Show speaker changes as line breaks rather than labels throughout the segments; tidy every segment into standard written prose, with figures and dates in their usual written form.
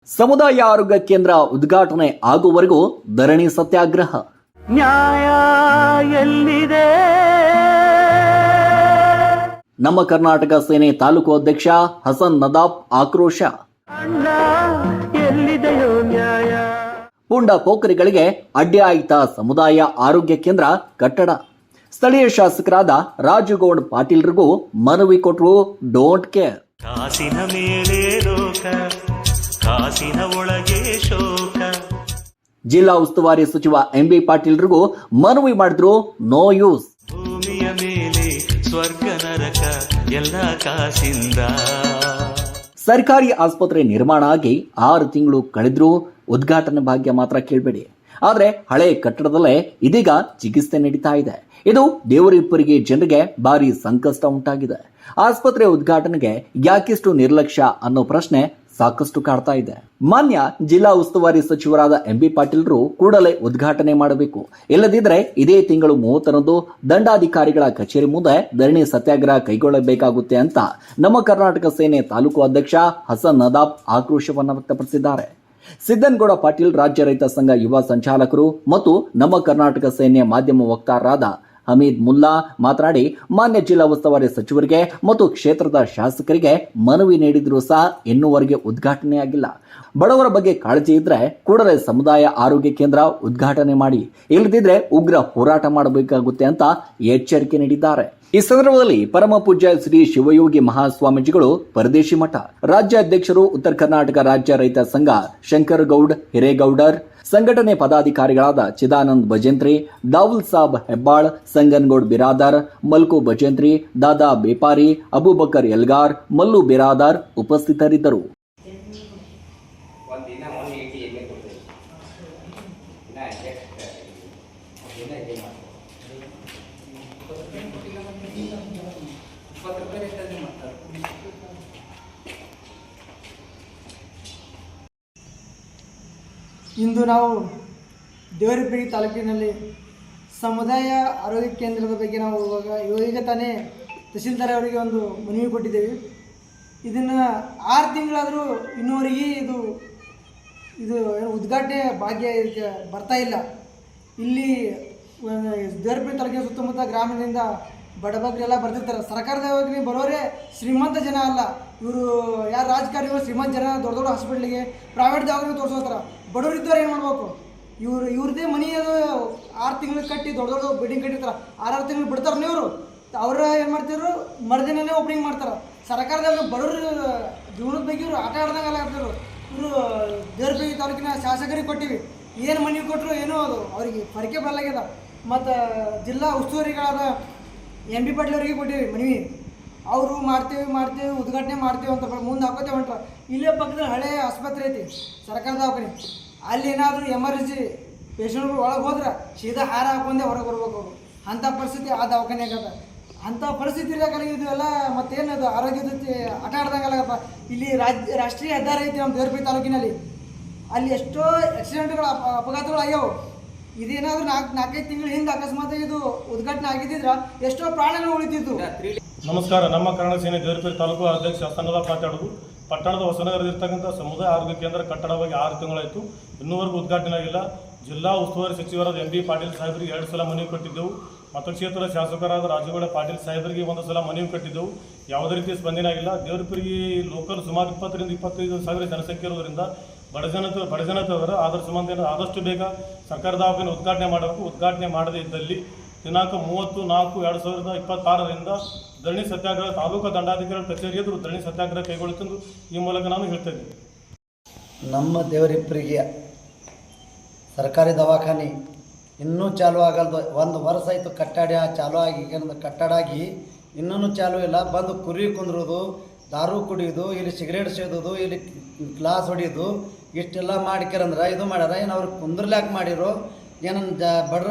ಸಮುದಾಯ ಆರೋಗ್ಯ ಕೇಂದ್ರ ಉದ್ಘಾಟನೆ ಆಗುವವರೆಗೂ ಧರಣಿ ಸತ್ಯಾಗ್ರಹ.
ನ್ಯಾಯ ಎಲ್ಲಿದೆ?
ನಮ್ಮ ಕರ್ನಾಟಕ ಸೇನೆ ತಾಲೂಕು ಅಧ್ಯಕ್ಷ ಹಸನ್ ನದಾಫ್ ಆಕ್ರೋಶ.
ಅಣ್ಣ ಎಲ್ಲಿದೆಯೋ ನ್ಯಾಯ?
ಪುಂಡ ಪೋಖರಿಗಳಿಗೆ ಅಡ್ಡಿ ಆಯಿತ ಸಮುದಾಯ ಆರೋಗ್ಯ ಕೇಂದ್ರ ಕಟ್ಟಡ. ಸ್ಥಳೀಯ ಶಾಸಕರಾದ ರಾಜುಗೌಡ ಪಾಟೀಲ್ರಿಗೂ ಮನವಿ ಕೊಟ್ಟರು ಡೋಂಟ್ ಕೇರ್.
ಕಾಸಿನ ಮೇಲೆ ಲೋಕ, ಕಾಸಿನ ಒಳಗೆ ಶೋಕ.
ಜಿಲ್ಲಾ ಉಸ್ತುವಾರಿ ಸಚಿವ ಎಂಬಿ ಪಾಟೀಲ್ರಿಗೂ ಮನವಿ ಮಾಡಿದ್ರು ನೋ ಯೂಸ್.
ಭೂಮಿಯ ಮೇಲೆ ಸ್ವರ್ಗ ನರಕ ಎಲ್ಲ ಕಾಸಿಂದ.
ಸರ್ಕಾರಿ ಆಸ್ಪತ್ರೆ ನಿರ್ಮಾಣ ಆಗಿ 6 ತಿಂಗಳು ಕಳೆದ್ರೂ ಉದ್ಘಾಟನೆ ಭಾಗ್ಯ ಮಾತ್ರ ಕೇಳಬೇಡಿ. ಆದರೆ ಹಳೆ ಕಟ್ಟಡದಲ್ಲೇ ಇದೀಗ ಚಿಕಿತ್ಸೆ ನಡೀತಾ ಇದೆ. ಇದು ದೇವರಿಪ್ಪರಿಗೆ ಜನರಿಗೆ ಭಾರಿ ಸಂಕಷ್ಟ ಉಂಟಾಗಿದೆ. ಆಸ್ಪತ್ರೆ ಉದ್ಘಾಟನೆಗೆ ಯಾಕಿಷ್ಟು ನಿರ್ಲಕ್ಷ್ಯ ಅನ್ನೋ ಪ್ರಶ್ನೆ ಸಾಕಷ್ಟು ಕಾಡ್ತಾ ಇದೆ. ಮಾನ್ಯ ಜಿಲ್ಲಾ ಉಸ್ತುವಾರಿ ಸಚಿವರಾದ ಎಂಬಿ ಪಾಟೀಲ್ರು ಕೂಡಲೇ ಉದ್ಘಾಟನೆ ಮಾಡಬೇಕು. ಇಲ್ಲದಿದ್ದರೆ ಇದೇ ತಿಂಗಳು 30ರಂದು ದಂಡಾಧಿಕಾರಿಗಳ ಕಚೇರಿ ಮುಂದೆ ಧರಣಿ ಸತ್ಯಾಗ್ರಹ ಕೈಗೊಳ್ಳಬೇಕಾಗುತ್ತೆ ಅಂತ ನಮ್ಮ ಕರ್ನಾಟಕ ಸೇನೆ ತಾಲೂಕು ಅಧ್ಯಕ್ಷ ಹಸನ್ ನದಾಫ್ ಆಕ್ರೋಶವನ್ನು ವ್ಯಕ್ತಪಡಿಸಿದ್ದಾರೆ. ಸಿದ್ದನಗೌಡ ಪಾಟೀಲ್ ರಾಜ್ಯ ರೈತ ಸಂಘ ಯುವ ಸಂಚಾಲಕರು ಮತ್ತು ನಮ್ಮ ಕರ್ನಾಟಕ ಸೇನೆಯ ಮಾಧ್ಯಮ ವಕ್ತಾರರಾದ ಹಮೀದ್ ಮುಲ್ಲಾ ಮಾತನಾಡಿ, ಮಾನ್ಯ ಜಿಲ್ಲಾ ಉಸ್ತುವಾರಿ ಸಚಿವರಿಗೆ ಮತ್ತು ಕ್ಷೇತ್ರದ ಶಾಸಕರಿಗೆ ಮನವಿ ನೀಡಿದ್ರೂ ಸಹ ಇನ್ನೂವರೆಗೆ ಉದ್ಘಾಟನೆಯಾಗಿಲ್ಲ. ಬಡವರ ಬಗ್ಗೆ ಕಾಳಜಿ ಇದ್ರೆ ಕೂಡಲೇ ಸಮುದಾಯ ಆರೋಗ್ಯ ಕೇಂದ್ರ ಉದ್ಘಾಟನೆ ಮಾಡಿ, ಇಲ್ಲದಿದ್ರೆ ಉಗ್ರ ಹೋರಾಟ ಮಾಡಬೇಕಾಗುತ್ತೆ ಅಂತ ಎಚ್ಚರಿಕೆ ನೀಡಿದ್ದಾರೆ. ಈ ಸಂದರ್ಭದಲ್ಲಿ ಪರಮ ಪೂಜ್ಯ ಶ್ರೀ ಶಿವಯೋಗಿ ಮಹಾಸ್ವಾಮೀಜಿಗಳು ಪರದೇಶಿ ಮಠ ರಾಜ್ಯ ಅಧ್ಯಕ್ಷರು, ಉತ್ತರ ಕರ್ನಾಟಕ ರಾಜ್ಯ ರೈತ ಸಂಘ ಶಂಕರಗೌಡ್ ಹಿರೇಗೌಡರ್, ಸಂಘಟನೆ ಪದಾಧಿಕಾರಿಗಳಾದ ಚಿದಾನಂದ್ ಭಜಂತ್ರಿ, ದಾವುಲ್ ಸಾಬ್ ಹೆಬ್ಬಾಳ್, ಸಂಗನಗೌಡ್ ಬಿರಾದಾರ್, ಮಲ್ಕು ಭಜಂತ್ರಿ, ದಾದಾ ಬೇಪಾರಿ, ಅಬೂಬಕರ್ ಯಲ್ಗಾರ್, ಮಲ್ಲು ಬಿರಾದಾರ್ ಉಪಸ್ಥಿತರಿದ್ದರು.
ಇಂದು ನಾವು ದೇವರಿಪ್ಪರಿಗೆ ತಾಲೂಕಿನಲ್ಲಿ ಸಮುದಾಯ ಆರೋಗ್ಯ ಕೇಂದ್ರದ ಬಗ್ಗೆ ನಾವು ಈಗ ತಾನೇ ತಹಸೀಲ್ದಾರ್ ಅವರಿಗೆ ಒಂದು ಮನವಿ ಕೊಟ್ಟಿದ್ದೇವೆ. ಇದನ್ನು 6 ತಿಂಗಳಾದರೂ ಇನ್ನೂವರೆಗೆ ಇದು ಉದ್ಘಾಟನೆ ಭಾಗ್ಯ ಇದಕ್ಕೆ ಬರ್ತಾ ಇಲ್ಲ. ಇಲ್ಲಿ ದೇವರಿಪ್ಪರಿ ತಾಲೂಕಿನ ಸುತ್ತಮುತ್ತ ಗ್ರಾಮದಿಂದ ಬಡಬಗ್ರೆಲ್ಲ ಬರ್ತಿರ್ತಾರೆ. ಸರ್ಕಾರದ ಯೋಜನೆ ಬರೋರೇ ಶ್ರೀಮಂತ ಜನ ಅಲ್ಲ. ಇವರು ಯಾರು ರಾಜಕಾರಣಿಗಳು ಶ್ರೀಮಂತ ಜನ ದೊಡ್ಡ ದೊಡ್ಡ ಹಾಸ್ಪಿಟ್ಲಿಗೆ ಪ್ರೈವೇಟ್ ದವಾಖಾನೆ ತೋರಿಸೋತಾರೆ. ಬಡವರಿದ್ದವ್ರು ಏನು ಮಾಡ್ಬೇಕು? ಇವ್ರದ್ದೇ ಮನಿ ಅದು 6 ತಿಂಗಳು ಕಟ್ಟಿ ದೊಡ್ಡ ದೊಡ್ಡ ಬಿಲ್ಡಿಂಗ್ ಕಟ್ಟಿರ್ತಾರೆ. 6 ತಿಂಗಳು ಬಿಡ್ತಾರೆ. ಇವರು ಅವ್ರು ಏನು ಮಾಡ್ತಿದ್ರು, ಮರುದಿನನೇ ಓಪನಿಂಗ್ ಮಾಡ್ತಾರೆ. ಸರ್ಕಾರದಾಗ ಬಡವರು ಜೀವನದ ಬಗ್ಗೆ ಇವರು ಆಟ ಆಡ್ದಂಗೆಲ್ಲ ಆಗ್ತಿದ್ರು. ಇವರು ದೇವರಿಪ್ಪರಿಗೆ ತಾಲೂಕಿನ ಶಾಸಕರಿಗೆ ಕೊಟ್ಟಿವಿ, ಏನು ಮನವಿ ಕೊಟ್ಟರು ಏನೋ ಅದು ಅವರಿಗೆ ಫರಕೆ ಬರಲಾಗ್ಯದ. ಮತ್ತು ಜಿಲ್ಲಾ ಉಸ್ತುವಾರಿಗಳಾದ ಎಂಬಿ ಪಾಟೀಲ್ ಅವರಿಗೆ ಕೊಟ್ಟಿವಿ ಮನವಿ. ಅವರು ಮಾಡ್ತೇವೆ ಉದ್ಘಾಟನೆ ಮಾಡ್ತೇವೆ ಅಂತ ಮುಂದೆ ಹಾಕೋತೇವೆ ಹೊಂಟ್ರ. ಇಲ್ಲೇ ಪಕ್ಕದಲ್ಲಿ ಹಳೆ ಆಸ್ಪತ್ರೆ ಐತಿ, ಸರ್ಕಾರದ ದವಾಖಾನೆ. ಅಲ್ಲಿ ಏನಾದರೂ ಎಮರ್ಜೆನ್ಸಿ ಪೇಷಂಟ್ಗಳು ಒಳಗೆ ಹೋದ್ರೆ ಸೀದಾ ಹಾರ ಹಾಕೊಂಡೆ ಹೊರಗೆ ಬರ್ಬೇಕು ಅವರು. ಅಂಥ ಪರಿಸ್ಥಿತಿ ಆ ದವಾಖಾನೆ ಆಗದ. ಅಂಥ ಪರಿಸ್ಥಿತಿ ಇರೋಕೆ ಇದು ಎಲ್ಲ ಮತ್ತೇನದು ಆರೋಗ್ಯದ ಜೊತೆ ಆಟ ಆಡ್ದಂಗೆಲ್ಲಪ್ಪ. ಇಲ್ಲಿ ರಾಷ್ಟ್ರೀಯ ಹೆದ್ದಾರಿ ಐತಿ ನಮ್ಮ ದೇವರಿಪ್ಪರಿ ತಾಲೂಕಿನಲ್ಲಿ. ಅಲ್ಲಿ ಎಷ್ಟೋ ಆಕ್ಸಿಡೆಂಟ್ಗಳು ಅಪಘಾತಗಳು ಆಗ್ಯಾವು. ಇದೇನಾದರೂ 4-5 ತಿಂಗಳ ಹಿಂದೆ ಅಕಸ್ಮಾತ್ ಇದು ಉದ್ಘಾಟನೆ ಆಗಿದ್ದಿದ್ರೆ ಎಷ್ಟೋ ಪ್ರಾಣಗಳು ಉಳಿತಿದ್ದು.
ನಮಸ್ಕಾರ. ನಮ್ಮ ಕರ್ನಾಟಕ ಸೇನೆ ದೇವರಿಪ್ಪರಿ ತಾಲೂಕು ಅಧ್ಯಕ್ಷ ಹಸನ್ ನದಾಫ್ ಮಾತಾಡೋದು. ಪಟ್ಟಣದ ಹೊಸನಗರದಲ್ಲಿರ್ತಕ್ಕಂಥ ಸಮುದಾಯ ಆರೋಗ್ಯ ಕೇಂದ್ರ ಕಟ್ಟಡವಾಗಿ 6 ತಿಂಗಳಾಯಿತು, ಇನ್ನೂವರೆಗೂ ಉದ್ಘಾಟನೆ ಆಗಿಲ್ಲ. ಜಿಲ್ಲಾ ಉಸ್ತುವಾರಿ ಸಚಿವರಾದ ಎಂಬಿ ಪಾಟೀಲ್ ಸಾಹೇಬರಿಗೆ 2 ಸಲ ಮನವಿ ಕೊಟ್ಟಿದ್ದೆವು. ಮತ್ತು ಕ್ಷೇತ್ರದ ಶಾಸಕರಾದ ರಾಜುಗೌಡ ಪಾಟೀಲ್ ಸಾಹೇಬರಿಗೆ 1 ಸಲ ಮನವಿ ಕೊಟ್ಟಿದ್ದೆವು. ಯಾವುದೇ ರೀತಿಯ ಸ್ಪಂದನೆ ಆಗಿಲ್ಲ. ದೇವರಿಪ್ಪರಿಗೆ ಲೋಕಲ್ ಸುಮಾರು 20-25 ಸಾವಿರ ಜನಸಂಖ್ಯೆ ಇರೋದ್ರಿಂದ ಬಡಜನದವರ ಅದರ ಸಂಬಂಧ ಆದಷ್ಟು ಬೇಗ ಸರ್ಕಾರ ದವಾಖಾನೆ ಉದ್ಘಾಟನೆ ಮಾಡಬೇಕು. ಉದ್ಘಾಟನೆ ಮಾಡದೇ ಇದ್ದಲ್ಲಿ ದಿನಾಂಕ 30/4/2026ರಿಂದ ಧರಣಿ ಸತ್ಯಾಗ್ರಹ ತಾಲೂಕು ದಂಡಾಧಿಕಾರಿಗಳ ಕಚೇರಿ ಎದುರು ಧರಣಿ ಸತ್ಯಾಗ್ರಹ ಕೈಗೊಳ್ಳುತ್ತೆಂದು ಈ ಮೂಲಕ ನಾನು ಹೇಳ್ತಾ ಇದ್ದೀನಿ.
ನಮ್ಮ ದೇವರಿಪ್ಪರಿಗೆ ಸರ್ಕಾರಿ ದವಾಖಾನೆ ಇನ್ನೂ ಚಾಲೂ ಆಗಲ್ದು. 1 ವರ್ಷ ಆಯಿತು ಕಟ್ಟಡ ಚಾಲೂ ಆಗಿ, ಕಟ್ಟಡ ಆಗಿ ಇನ್ನೂ ಚಾಲೂ ಇಲ್ಲ. ಬಂದು ಕುರಿ ಕುಂದ್ರೋದು, ದಾರು ಕುಡಿಯೋದು, ಇಲ್ಲಿ ಸಿಗರೇಟ್ ಸೇದೋದು, ಇಲ್ಲಿ ಗ್ಲಾಸ್ ಹೊಡಿಯೋದು, ಇಷ್ಟೆಲ್ಲ ಮಾಡ್ಕ್ಯಾರಂದ್ರೆ ಇದು ಮಾಡ್ಯಾರ. ಏನು ಅವ್ರಿಗೆ ಕುಂದ್ರಲ್ಯಾಕೆ ಮಾಡಿರೋ ಏನನ್ನ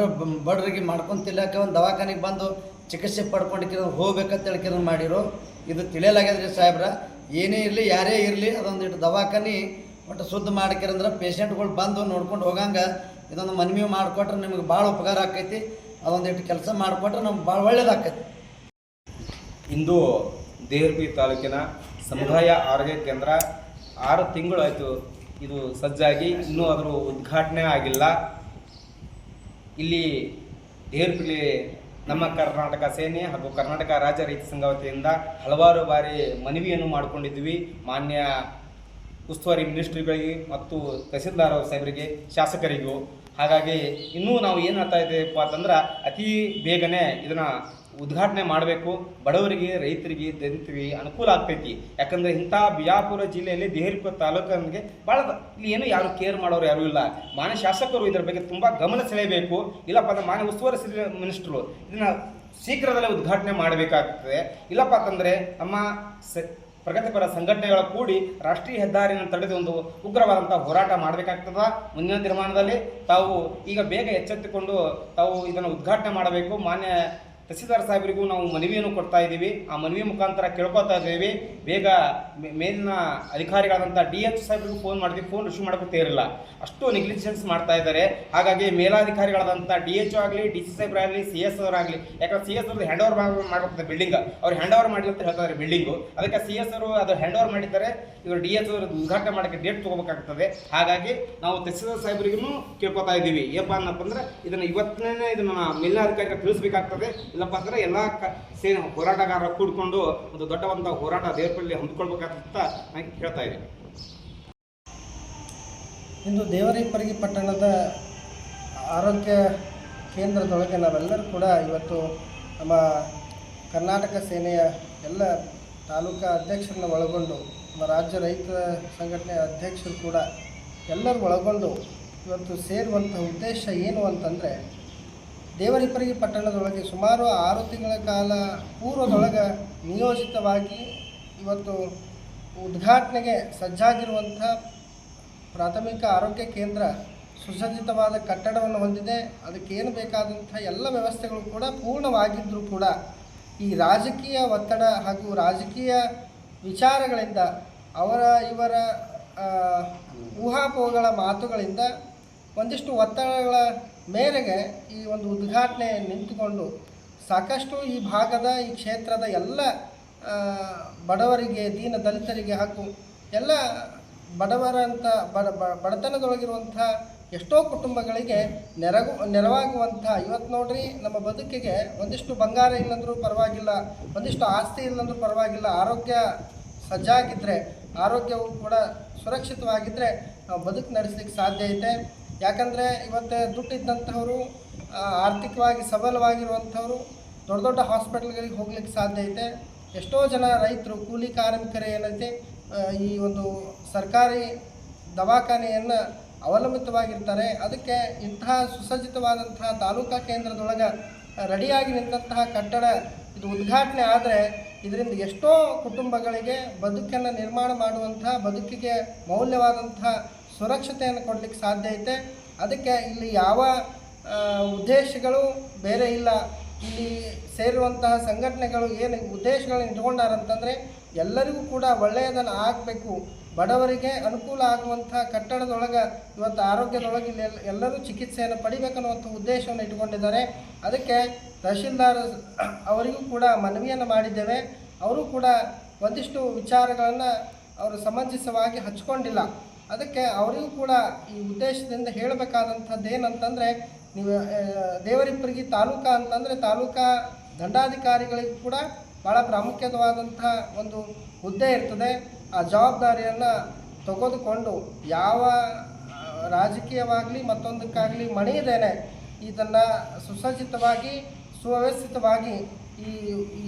ಬಡ್ರಿಗೆ ಮಾಡ್ಕೊಂತಿಲ್ಲಕ್ಕೆ ಒಂದು ದವಾಖಾನೆಗೆ ಬಂದು ಚಿಕಿತ್ಸೆ ಪಡ್ಕೊಂಡು ಹೋಗ್ಬೇಕಂತ ಹೇಳ್ಕಿರ ಮಾಡಿರೋ. ಇದು ತಿಳಿಯಲಾಗ್ಯದ್ರಿ ಸಾಹೇಬ್ರ. ಏನೇ ಇರಲಿ ಯಾರೇ ಇರಲಿ ಅದೊಂದಿಟ್ಟು ದವಾಖಾನೆ ಒಟ್ಟು ಶುದ್ಧ ಮಾಡ್ಕ್ಯಾರಂದ್ರೆ ಪೇಷಂಟ್ಗಳು ಬಂದು ನೋಡ್ಕೊಂಡು ಹೋಗಂಗೆ ಇದೊಂದು ಮನವಿ ಮಾಡಿಕೊಟ್ರೆ ನಿಮಗೆ ಭಾಳ ಉಪಕಾರ ಆಕೈತಿ. ಅದೊಂದಿಟ್ಟು ಕೆಲಸ ಮಾಡಿಕೊಟ್ರೆ ನಮ್ಗೆ ಭಾಳ ಒಳ್ಳೇದಾಕೈತಿ.
ಇಂದು ದೇವರಿಪ್ಪರಿ ತಾಲೂಕಿನ ಸಮುದಾಯ ಆರೋಗ್ಯ ಕೇಂದ್ರ 6 ತಿಂಗಳು ಆಯಿತು ಇದು ಸಜ್ಜಾಗಿ ಇನ್ನೂ ಅದರ ಉದ್ಘಾಟನೆ ಆಗಿಲ್ಲ. ಇಲ್ಲಿ ದೇವರಪಲ್ಲಿ ನಮ್ಮ ಕರ್ನಾಟಕ ಸೇನೆ ಹಾಗೂ ಕರ್ನಾಟಕ ರಾಜ್ಯ ರೈತ ಸಂಘ ವತಿಯಿಂದ ಹಲವಾರು ಬಾರಿ ಮನವಿಯನ್ನು ಮಾಡಿಕೊಂಡಿದ್ವಿ ಮಾನ್ಯ ಉಸ್ತುವಾರಿ ಮಿನಿಸ್ಟ್ರಿಗಳಿಗೆ ಮತ್ತು ತಹಸೀಲ್ದಾರ್ ಸಾಹೇಬರಿಗೆ, ಶಾಸಕರಿಗೂ. ಹಾಗಾಗಿ ಇನ್ನೂ ನಾವು ಏನು ಹೇಳ್ತಾ ಇದ್ದೇವಪ್ಪ ಅಂತಂದ್ರೆ ಅತಿ ಬೇಗನೆ ಇದನ್ನು ಉದ್ಘಾಟನೆ ಮಾಡಬೇಕು. ಬಡವರಿಗೆ, ರೈತರಿಗೆ, ದಲಿತರಿಗೆ ಅನುಕೂಲ ಆಗ್ತೈತಿ. ಯಾಕಂದರೆ ಇಂಥ ಬಿಜಾಪುರ ಜಿಲ್ಲೆಯಲ್ಲಿ ದೇವರಪಲ್ಲಿ ತಾಲೂಕಿಗೆ ಭಾಳ ಇಲ್ಲಿ ಏನು ಯಾರು ಕೇರ್ ಮಾಡೋರು ಯಾರೂ ಇಲ್ಲ. ಮಾನ್ಯ ಶಾಸಕರು ಇದರ ಬಗ್ಗೆ ತುಂಬ ಗಮನ ಸೆಳೆಯಬೇಕು. ಇಲ್ಲಪ್ಪ ಅಂದ್ರೆ ಮಾನ್ಯ ಉಸ್ತುವಾರಿ ಮಿನಿಸ್ಟ್ರು ಇದನ್ನು ಶೀಘ್ರದಲ್ಲೇ ಉದ್ಘಾಟನೆ ಮಾಡಬೇಕಾಗ್ತದೆ. ಇಲ್ಲಪ್ಪ ಅಂತಂದರೆ ನಮ್ಮ ಪ್ರಗತಿಪರ ಸಂಘಟನೆಗಳ ಕೂಡಿ ರಾಷ್ಟ್ರೀಯ ಹೆದ್ದಾರಿಯನ್ನು ತಡೆದು ಒಂದು ಉಗ್ರವಾದಂಥ ಹೋರಾಟ ಮಾಡಬೇಕಾಗ್ತದ. ಮುಂದಿನ ತೀರ್ಮಾನದಲ್ಲಿ ತಾವು ಈಗ ಬೇಗ ಎಚ್ಚೆತ್ತುಕೊಂಡು ತಾವು ಇದನ್ನು ಉದ್ಘಾಟನೆ ಮಾಡಬೇಕು. ಮಾನ್ಯ ತಹಸೀಲ್ದಾರ್ ಸಾಹೇಬರಿಗೂ ನಾವು ಮನವಿಯನ್ನು ಕೊಡ್ತಾ ಇದ್ದೀವಿ. ಆ ಮನವಿ ಮುಖಾಂತರ ಕೇಳ್ಕೊತಾ ಇದ್ದೀವಿ. ಬೇಗ ಮೇಲಿನ ಅಧಿಕಾರಿಗಳಾದಂಥ DH ಸಾಹೇಬರಿಗೂ ಫೋನ್ ಮಾಡಿದ್ವಿ, ಫೋನ್ ರಿಸೀವ್ ಮಾಡೋಕ್ಕೆ ತಯಾರಿಲ್ಲ. ಅಷ್ಟು ನೆಗ್ಲಿಜೆನ್ಸ್ ಮಾಡ್ತಾ ಇದ್ದಾರೆ. ಹಾಗಾಗಿ ಮೇಲಾಧಿಕಾರಿಗಳಾದಂಥ DH ಆಗಲಿ, DC ಸಾಹೇಬರಾಗಲಿ, CS ಅವರಾಗಲಿ, ಯಾಕಂದ್ರೆ CS ಅವ್ರದ್ದು ಹ್ಯಾಂಡ್ ಓವರ್ ಮಾಡಬೇಕು ಬಿಲ್ಡಿಂಗ್, ಅವ್ರು ಹ್ಯಾಂಡ್ ಓವರ್ ಮಾಡಿಲ್ಲ ಅಂತ ಹೇಳ್ತಾರೆ ಬಿಲ್ಡಿಂಗು. ಅದಕ್ಕೆ CS ಅವರು ಅದು ಹ್ಯಾಂಡ್ ಓವರ್ ಮಾಡಿದ್ದಾರೆ. ಇವರು DH ಅವರು ಉದ್ಘಾಟನೆ ಮಾಡೋಕ್ಕೆ ಡೇಟ್ ತೊಗೋಬೇಕಾಗ್ತದೆ. ಹಾಗಾಗಿ ನಾವು ತಹಸೀಲ್ದಾರ್ ಸಾಹೇಬರಿಗೂ ಕೇಳ್ಕೊತಾ ಇದ್ದೀವಿ, ಏನಪ್ಪ ಅನ್ನಪ್ಪ ಅಂದ್ರೆ ಇದನ್ನು ಇವತ್ತಿನೇ ಇದನ್ನು ಮೇಲಾಧಿಕಾರಿಗಳು ತಿಳಿಸ್ಬೇಕಾಗ್ತದೆ. ಇಲ್ಲಪ್ಪ ಅಂದ್ರೆ ಎಲ್ಲ ಸೇನೆ ಹೋರಾಟಗಾರರು ಕೂಡಿಕೊಂಡು ಒಂದು ದೊಡ್ಡವಂತ ಹೋರಾಟ ದೇವರಪಲ್ಲಿ ಹಮ್ಮಿಕೊಳ್ಬೇಕಂತ ನಾನು ಹೇಳ್ತಾ ಇದ್ದೀನಿ.
ಇಂದು ದೇವರಿಪ್ಪರಿಗೆ ಪಟ್ಟಣದ ಆರೋಗ್ಯ ಕೇಂದ್ರದೊಳಗೆ ನಾವೆಲ್ಲರೂ ಕೂಡ ಇವತ್ತು ನಮ್ಮ ಕರ್ನಾಟಕ ಸೇನೆಯ ಎಲ್ಲ ತಾಲೂಕಾ ಅಧ್ಯಕ್ಷರನ್ನ ಒಳಗೊಂಡು ನಮ್ಮ ರಾಜ್ಯ ರೈತ ಸಂಘಟನೆ ಅಧ್ಯಕ್ಷರು ಕೂಡ ಎಲ್ಲರೂ ಒಳಗೊಂಡು ಇವತ್ತು ಸೇರುವಂಥ ಉದ್ದೇಶ ಏನು ಅಂತಂದರೆ, ದೇವರಿಪ್ಪರಿಗೆ ಪಟ್ಟಣದೊಳಗೆ ಸುಮಾರು 6 ತಿಂಗಳ ಕಾಲ ಪೂರ್ವದೊಳಗೆ ನಿಯೋಜಿತವಾಗಿ ಇವತ್ತು ಉದ್ಘಾಟನೆಗೆ ಸಜ್ಜಾಗಿರುವಂಥ ಪ್ರಾಥಮಿಕ ಆರೋಗ್ಯ ಕೇಂದ್ರ ಸುಸಜ್ಜಿತವಾದ ಕಟ್ಟಡವನ್ನು ಹೊಂದಿದೆ. ಅದಕ್ಕೇನು ಬೇಕಾದಂಥ ಎಲ್ಲ ವ್ಯವಸ್ಥೆಗಳು ಕೂಡ ಪೂರ್ಣವಾಗಿದ್ದರೂ ಕೂಡ ಈ ರಾಜಕೀಯ ಒತ್ತಡ ಹಾಗೂ ರಾಜಕೀಯ ವಿಚಾರಗಳಿಂದ ಇವರ ಊಹಾಪೋಹಗಳ ಮಾತುಗಳಿಂದ ಒಂದಿಷ್ಟು ಒತ್ತಡಗಳ ಮೇರೆಗೆ ಈ ಒಂದು ಉದ್ಘಾಟನೆ ನಿಂತುಕೊಂಡು ಸಾಕಷ್ಟು ಈ ಭಾಗದ ಈ ಕ್ಷೇತ್ರದ ಎಲ್ಲ ಬಡವರಿಗೆ, ದೀನ ದಲಿತರಿಗೆ ಹಾಗೂ ಎಲ್ಲ ಬಡವರಂಥ ಬಡತನದೊಳಗಿರುವಂಥ ಎಷ್ಟೋ ಕುಟುಂಬಗಳಿಗೆ ನೆರವಾಗುವಂಥ, ಇವತ್ತು ನೋಡ್ರಿ ನಮ್ಮ ಬದುಕಿಗೆ ಒಂದಿಷ್ಟು ಬಂಗಾರ ಇಲ್ಲಂದ್ರೂ ಪರವಾಗಿಲ್ಲ, ಒಂದಿಷ್ಟು ಆಸ್ತಿ ಇಲ್ಲಂದ್ರೂ ಪರವಾಗಿಲ್ಲ, ಆರೋಗ್ಯ ಸಜ್ಜಾಗಿದ್ದರೆ, ಆರೋಗ್ಯವು ಕೂಡ ಸುರಕ್ಷಿತವಾಗಿದ್ದರೆ ನಾವು ಬದುಕು ನಡೆಸಲಿಕ್ಕೆ ಸಾಧ್ಯ ಐತೆ. ಯಾಕಂದರೆ ಇವತ್ತು ದುಡ್ಡಿದ್ದಂಥವರು, ಆರ್ಥಿಕವಾಗಿ ಸಬಲವಾಗಿರುವಂಥವರು ದೊಡ್ಡ ದೊಡ್ಡ ಹಾಸ್ಪಿಟಲ್ಗಳಿಗೆ ಹೋಗ್ಲಿಕ್ಕೆ ಸಾಧ್ಯ ಐತೆ. ಎಷ್ಟೋ ಜನ ರೈತರು, ಕೂಲಿ ಕಾರ್ಮಿಕರು ಏನೈತೆ ಈ ಒಂದು ಸರ್ಕಾರಿ ದವಾಖಾನೆಯನ್ನು ಅವಲಂಬಿತವಾಗಿರ್ತಾರೆ. ಅದಕ್ಕೆ ಇಂತಹ ಸುಸಜ್ಜಿತವಾದಂತಹ ತಾಲೂಕಾ ಕೇಂದ್ರದೊಳಗೆ ರೆಡಿಯಾಗಿ ನಿಂತಹ ಕಟ್ಟಡ ಇದು ಉದ್ಘಾಟನೆ ಆದರೆ ಇದರಿಂದ ಎಷ್ಟೋ ಕುಟುಂಬಗಳಿಗೆ ಬದುಕನ್ನು ನಿರ್ಮಾಣ ಮಾಡುವಂಥ, ಬದುಕಿಗೆ ಮೌಲ್ಯವಾದಂಥ ಸುರಕ್ಷತೆಯನ್ನು ಕೊಡಲಿಕ್ಕೆ ಸಾಧ್ಯ ಐತೆ. ಅದಕ್ಕೆ ಇಲ್ಲಿ ಯಾವ ಉದ್ದೇಶಗಳು ಬೇರೆ ಇಲ್ಲ. ಇಲ್ಲಿ ಸೇರುವಂತಹ ಸಂಘಟನೆಗಳು ಏನು ಉದ್ದೇಶಗಳನ್ನು ಇಟ್ಕೊಂಡಾರಂತಂದರೆ ಎಲ್ಲರಿಗೂ ಕೂಡ ಒಳ್ಳೆಯದನ್ನು ಆಗಬೇಕು, ಬಡವರಿಗೆ ಅನುಕೂಲ ಆಗುವಂಥ ಕಟ್ಟಡದೊಳಗೆ ಇವತ್ತು ಆರೋಗ್ಯದೊಳಗೆ ಇಲ್ಲಿ ಎಲ್ಲರೂ ಚಿಕಿತ್ಸೆಯನ್ನು ಪಡಿಬೇಕನ್ನುವಂಥ ಉದ್ದೇಶವನ್ನು ಇಟ್ಕೊಂಡಿದ್ದಾರೆ. ಅದಕ್ಕೆ ತಹಶೀಲ್ದಾರ್ ಅವರಿಗೂ ಕೂಡ ಮನವಿಯನ್ನು ಮಾಡಿದ್ದೇವೆ. ಅವರು ಕೂಡ ಒಂದಿಷ್ಟು ವಿಚಾರಗಳನ್ನು ಅವರು ಸಮಂಜಸವಾಗಿ ಹಚ್ಕೊಂಡಿಲ್ಲ. ಅದಕ್ಕೆ ಅವರಿಗೂ ಕೂಡ ಈ ಉದ್ದೇಶದಿಂದ ಹೇಳಬೇಕಾದಂಥದ್ದು ಏನಂತಂದರೆ, ನೀವು ದೇವರಿಪ್ಪರಿಗೆ ತಾಲೂಕಾ ಅಂತಂದರೆ ತಾಲೂಕಾ ದಂಡಾಧಿಕಾರಿಗಳಿಗೂ ಕೂಡ ಭಾಳ ಪ್ರಾಮುಖ್ಯವಾದಂಥ ಒಂದು ಹುದ್ದೆ ಇರ್ತದೆ. ಆ ಜವಾಬ್ದಾರಿಯನ್ನು ತೆಗೆದುಕೊಂಡು ಯಾವ ರಾಜಕೀಯವಾಗಲಿ ಮತ್ತೊಂದಕ್ಕಾಗಲಿ ಮಣಿಯದೇನೆ ಇದನ್ನು ಸುಸಜ್ಜಿತವಾಗಿ ಸುವ್ಯವಸ್ಥಿತವಾಗಿ ಈ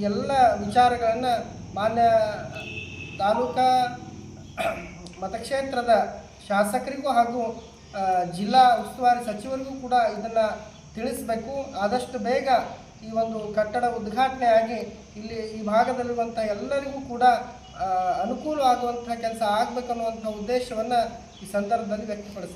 ಎಲ್ಲ ವಿಚಾರಗಳನ್ನು ಮಾನ್ಯ ತಾಲೂಕಾ ಮತಕ್ಷೇತ್ರದ ಶಾಸಕರಿಗೂ ಹಾಗೂ ಜಿಲ್ಲಾ ಉಸ್ತುವಾರಿ ಸಚಿವರಿಗೂ ಕೂಡ ಇದನ್ನು ತಿಳಿಸಬೇಕು. ಆದಷ್ಟು ಬೇಗ ಈ ಒಂದು ಕಟ್ಟಡ ಉದ್ಘಾಟನೆ ಆಗಿ ಇಲ್ಲಿ ಈ ಭಾಗದಲ್ಲಿರುವಂಥ ಎಲ್ಲರಿಗೂ ಕೂಡ ಅನುಕೂಲವಾಗುವಂಥ ಕೆಲಸ ಆಗಬೇಕನ್ನುವಂಥ ಉದ್ದೇಶವನ್ನು ಈ ಸಂದರ್ಭದಲ್ಲಿ ವ್ಯಕ್ತಪಡಿಸ್ತಾರೆ.